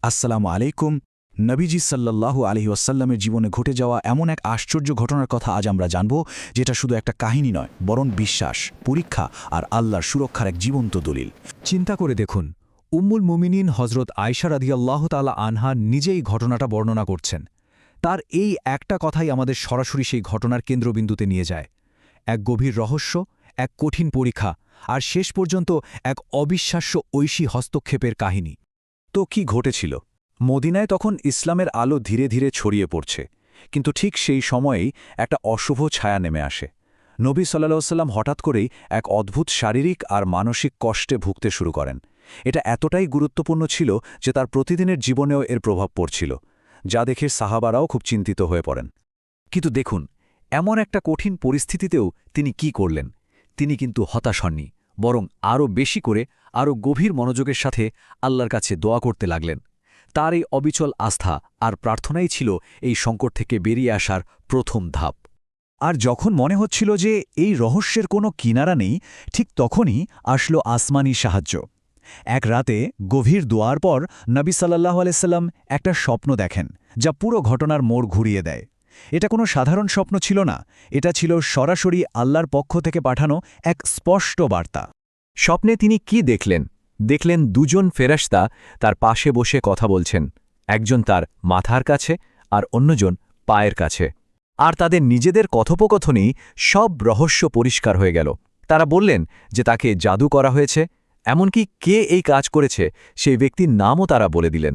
আসসালামু আলাইকুম। নবীজি সাল্লাল্লাহু আলাইহি ওয়াসাল্লামের জীবনে ঘটে যাওয়া এমন এক আশ্চর্য ঘটনার কথা আজ আমরা জানব, যেটা শুধু একটা কাহিনী নয়, বরং বিশ্বাস, পরীক্ষা আর আল্লাহর সুরক্ষার এক জীবন্ত দলিল। চিন্তা করে দেখুন, উম্মুল মুমিনিন হজরত আয়শা রাদিয়াল্লাহু তাআলা আনহা নিজেই ঘটনাটা বর্ণনা করছেন। তার এই একটা কথাই আমাদের সরাসরি সেই ঘটনার কেন্দ্রবিন্দুতে নিয়ে যায়। এক গভীর রহস্য, এক কঠিন পরীক্ষা, আর শেষ পর্যন্ত এক অবিশ্বাস্য ঐশী হস্তক্ষেপের কাহিনী। তো কি ঘটেছিল? মদিনায় তখন ইসলামের আলো ধীরে ধীরে ছড়িয়ে পড়ছে, কিন্তু ঠিক সেই সময়েই একটা অশুভ ছায়া নেমে আসে। নবী সাল্লাল্লাহু আলাইহি ওয়াসাল্লাম হঠাৎ করেই এক অদ্ভুত শারীরিক আর মানসিক কষ্টে ভুগতে শুরু করেন। এটা এতটাই গুরুত্বপূর্ণ ছিল যে তার প্রতিদিনের জীবনেও এর প্রভাব পড়ছিল, যা দেখে সাহাবারাও খুব চিন্তিত হয়ে পড়েন। কিন্তু দেখুন, এমন একটা কঠিন পরিস্থিতিতেও তিনি কি করলেন? তিনি কিন্তু হতাশ হননি, বরং আরও বেশি করে, আরও গভীর মনোযোগের সাথে আল্লাহর কাছে দোয়া করতে লাগলেন। তার এই অবিচল আস্থা আর প্রার্থনাই ছিল এই সংকট থেকে বেরিয়ে আসার প্রথম ধাপ। আর যখন মনে হচ্ছিল যে এই রহস্যের কোনো কিনারা নেই, ঠিক তখনই আসলো আসমানি সাহায্য। এক রাতে গভীর দোয়ার পর নবী সাল্লাল্লাহু আলাইহি ওয়াসাল্লাম একটা স্বপ্ন দেখেন, যা পুরো ঘটনার মোড় ঘুরিয়ে দেয়। এটা কোনো সাধারণ স্বপ্ন ছিল না, এটা ছিল সরাসরি আল্লাহর পক্ষ থেকে পাঠানো এক স্পষ্ট বার্তা। স্বপ্নে তিনি কি দেখলেন? দেখলেন দুজন ফেরেশতা তার পাশে বসে কথা বলছেন, একজন তার মাথার কাছে আর অন্যজন পায়ের কাছে। আর তাদের নিজেদের কথোপকথনেই সব রহস্য পরিষ্কার হয়ে গেল। তারা বললেন যে তাকে জাদু করা হয়েছে, এমনকি কে এই কাজ করেছে সেই ব্যক্তির নামও তারা বলে দিলেন।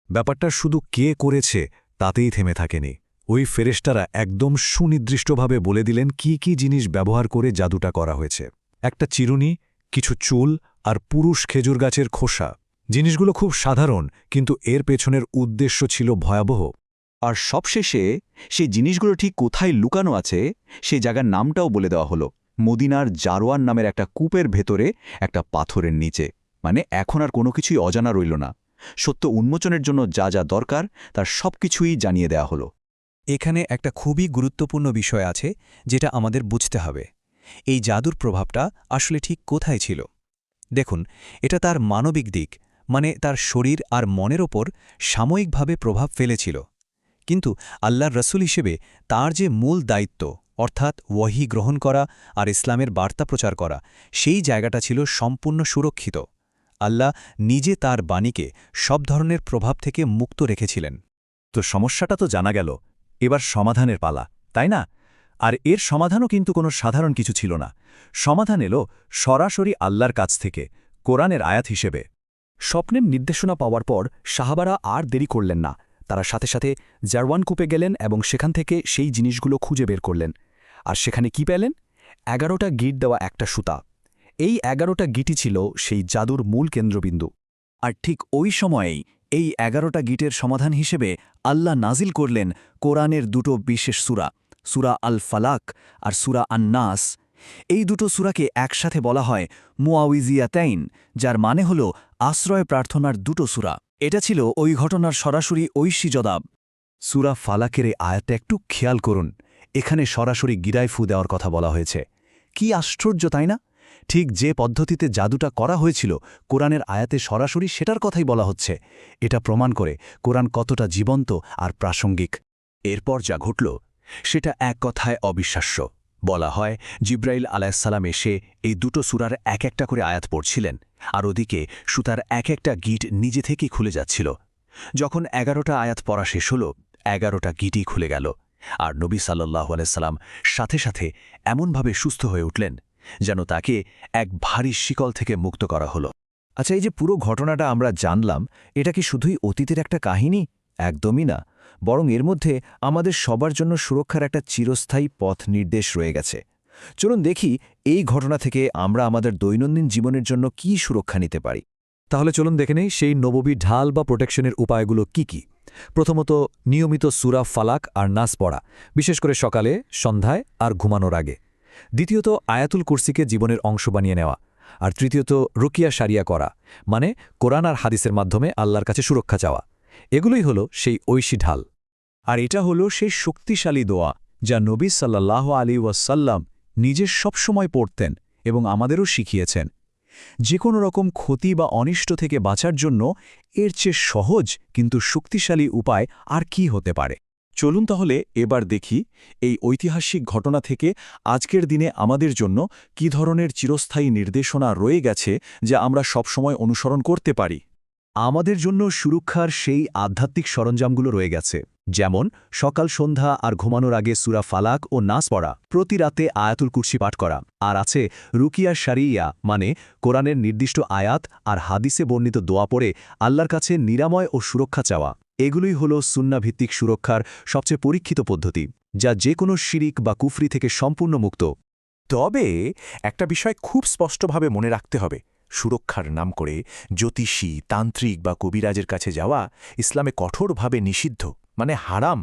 ব্যাপারটা শুধু কে করেছে তাতেই থেমে থাকেনি। ওই ফেরেশতারা একদম সুনির্দিষ্টভাবে বলে দিলেন কি কি জিনিস ব্যবহার করে জাদুটা করা হয়েছে। একটা চিরুনি, কিছু চুল আর পুরুষ খেজুর গাছের খোসা। জিনিসগুলো খুব সাধারণ, কিন্তু এর পেছনের উদ্দেশ্য ছিল ভয়াবহ। আর সবশেষে সেই জিনিসগুলো ঠিক কোথায় লুকানো আছে সেই জায়গার নামটাও বলে দেওয়া হলো। মদিনার জারওয়ান নামের একটা কূপের ভেতরে, একটা পাথরের নিচে। মানে এখন আর কোনো কিছুই অজানা রইল না। সত্য উন্মোচনের জন্য যা যা দরকার তার সবকিছুই জানিয়ে দেয়া হলো। এখানে একটা খুবই গুরুত্বপূর্ণ বিষয় আছে যেটা আমাদের বুঝতে হবে। এই জাদুর প্রভাবটা আসলে ঠিক কোথায় ছিল? দেখুন, এটা তার মানবিক দিক, মানে তার শরীর আর মনের ওপর সাময়িকভাবে প্রভাব ফেলেছিল। কিন্তু আল্লাহর রসুল হিসেবে তার যে মূল দায়িত্ব, অর্থাৎ ওয়াহি গ্রহণ করা আর ইসলামের বার্তা প্রচার করা, সেই জায়গাটা ছিল সম্পূর্ণ সুরক্ষিত। আল্লাহ নিজে তার বাণীকে সব ধরনের প্রভাব থেকে মুক্ত রেখেছিলেন। তো সমস্যাটা তো জানা গেল, এবার সমাধানের পালা, তাই না? আর এর সমাধানও কিন্তু কোনো সাধারণ কিছু ছিল না। সমাধান এলো সরাসরি আল্লাহর কাছ থেকে, কোরআনের আয়াত হিসেবে। স্বপ্নের নির্দেশনা পাওয়ার পর সাহাবারা আর দেরি করলেন না। তারা সাথে সাথে জারওয়ান কূপে গেলেন এবং সেখান থেকে সেই জিনিসগুলো খুঁজে বের করলেন। আর সেখানে কি পেলেন? 11টা গিট দেওয়া একটা সুতা। এই 11টা গিটই ছিল সেই জাদুর মূল কেন্দ্রবিন্দু। আর ঠিক ওই সময়েই এই 11টা গিটের সমাধান হিসেবে আল্লাহ নাজিল করলেন কোরআনের দুটো বিশেষ সূরা, সূরা আল ফালাক আর সূরা আন-নাস। এই দুটো সূরাকে একসাথে বলা হয় মুআউযিয়াতাইন, যার মানে হল আশ্রয় প্রার্থনার দুটো সূরা। এটা ছিল ওই ঘটনার সরাসরি ঐশী জবাব। সূরা ফালাকের এই আয়াতটা একটু খেয়াল করুন। এখানে সরাসরি গিরায় ফু দেওয়ার কথা বলা হয়েছে। কি আশ্চর্য, তাই না? ঠিক যে পদ্ধতিতে জাদুটা করা হয়েছিল, কোরআনের আয়াতে সরাসরি সেটার কথাই বলা হচ্ছে। এটা প্রমাণ করে কোরআন কতটা জীবন্ত আর প্রাসঙ্গিক। এরপর যা ঘটল সেটা এক কথায় অবিশ্বাস্য। বলা হয় জিব্রাইল আলাইহিসসালাম এসে এই দুটো সূরার এক একটা করে আয়াত পড়ছিলেন, আর ওদিকে সুতার এক একটা গিট নিজে থেকেই খুলে যাচ্ছিল। যখন 11টা আয়াত পড়া শেষ হল, 11টা গিটই খুলে গেল। আর নবী সাল্লাল্লাহু আলাইহি সাল্লাম সাথে সাথে এমনভাবে সুস্থ হয়ে উঠলেন যেন তাকে এক ভারী শিকল থেকে মুক্ত করা হলো। আচ্ছা, এই যে পুরো ঘটনাটা আমরা জানলাম, এটা কি শুধুই অতীতের একটা কাহিনী? একদমই না, বরং এর মধ্যে আমাদের সবার জন্য সুরক্ষার একটা চিরস্থায়ী পথ নির্দেশ রয়ে গেছে। চলুন দেখি এই ঘটনা থেকে আমরা আমাদের দৈনন্দিন জীবনের জন্য কি সুরক্ষা নিতে পারি। তাহলে চলুন দেখে নেই সেই নববী ঢাল বা প্রোটেকশনের উপায়গুলো কি কি। প্রথমত, নিয়মিত সূরা ফালাক আর নাস পড়া, বিশেষ করে সকালে, সন্ধ্যায় আর ঘুমানোর আগে। দ্বিতীয়ত, আয়াতুল কুরসিকে জীবনের অংশ বানিয়ে নেওয়া। আর তৃতীয়ত, রুকিয়া সারিয়া করা, মানে কোরআন আর হাদিসের মাধ্যমে আল্লাহর কাছে সুরক্ষা চাওয়া। এগুলোই হলো সেই ঐশী ঢাল। আর এটা হলো সেই শক্তিশালী দোয়া যা নবী সাল্লাল্লাহু আলাইহি ওয়াসাল্লাম নিজে সবসময় পড়তেন এবং আমাদেরও শিখিয়েছেন। যে কোনো রকম ক্ষতি বা অনিষ্ট থেকে বাঁচার জন্য এর চেয়ে সহজ কিন্তু শক্তিশালী উপায় আর কি হতে পারে? চলুন তাহলে এবার দেখি এই ঐতিহাসিক ঘটনা থেকে আজকের দিনে আমাদের জন্য কী ধরনের চিরস্থায়ী নির্দেশনা রয়ে গেছে যা আমরা সবসময় অনুসরণ করতে পারি। আমাদের জন্য সুরক্ষার সেই আধ্যাত্মিক সরঞ্জামগুলো রয়ে গেছে, যেমন সকাল সন্ধ্যা আর ঘুমানোর আগে সূরা ফালাক ও নাস পড়া, প্রতি রাতে আয়াতুল কুরসি পাঠ করা, আর আছে রুকিয়া শারিয়া মানে কোরআনের নির্দিষ্ট আয়াত আর হাদিসে বর্ণিত দোয়া পড়ে আল্লাহর কাছে নিরাময় ও সুরক্ষা চাওয়া। এগুলোই হলো সুন্নাভিত্তিক সুরক্ষার সবচেয়ে পরীক্ষিত পদ্ধতি, যা যে কোনো শিরিক বা কুফরি থেকে সম্পূর্ণ মুক্ত। তবে একটা বিষয় খুব স্পষ্টভাবে মনে রাখতে হবে, সুরক্ষার নাম করে জ্যোতিষী, তান্ত্রিক বা কবিরাজের কাছে যাওয়া ইসলামে কঠোরভাবে নিষিদ্ধ, মানে হারাম।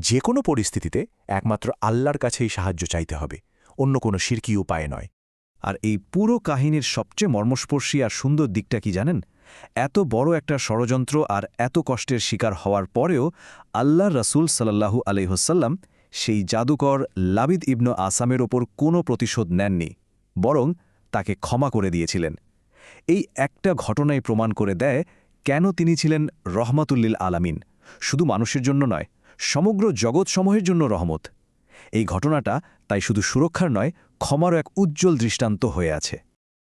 যে কোনো পরিস্থিতিতে একমাত্র আল্লাহর কাছেই সাহায্য চাইতে হবে, অন্য কোনো শিরকি উপায়ে নয়। আর এই পুরো কাহিনীর সবচেয়ে মর্মস্পর্শী আর সুন্দর দিকটা কি জানেন? এত বড় একটা ষড়যন্ত্র আর এত কষ্টের শিকার হওয়ার পরেও আল্লাহর রাসূল সাল্লাল্লাহু আলাইহি সেই জাদুকর লাবিদ ইবনু আসামের ওপর কোনো প্রতিশোধ নেননি, বরং তাকে ক্ষমা করে দিয়েছিলেন। এই একটা ঘটনাই প্রমাণ করে দেয় কেন তিনি ছিলেন রহমাতুল্লিল আলামিন, শুধু মানুষের জন্য নয়, সমগ্র জগৎসমূহের জন্য রহমত। এই ঘটনাটা তাই শুধু সুরক্ষার নয়, ক্ষমারও এক উজ্জ্বল দৃষ্টান্ত হয়ে আছে।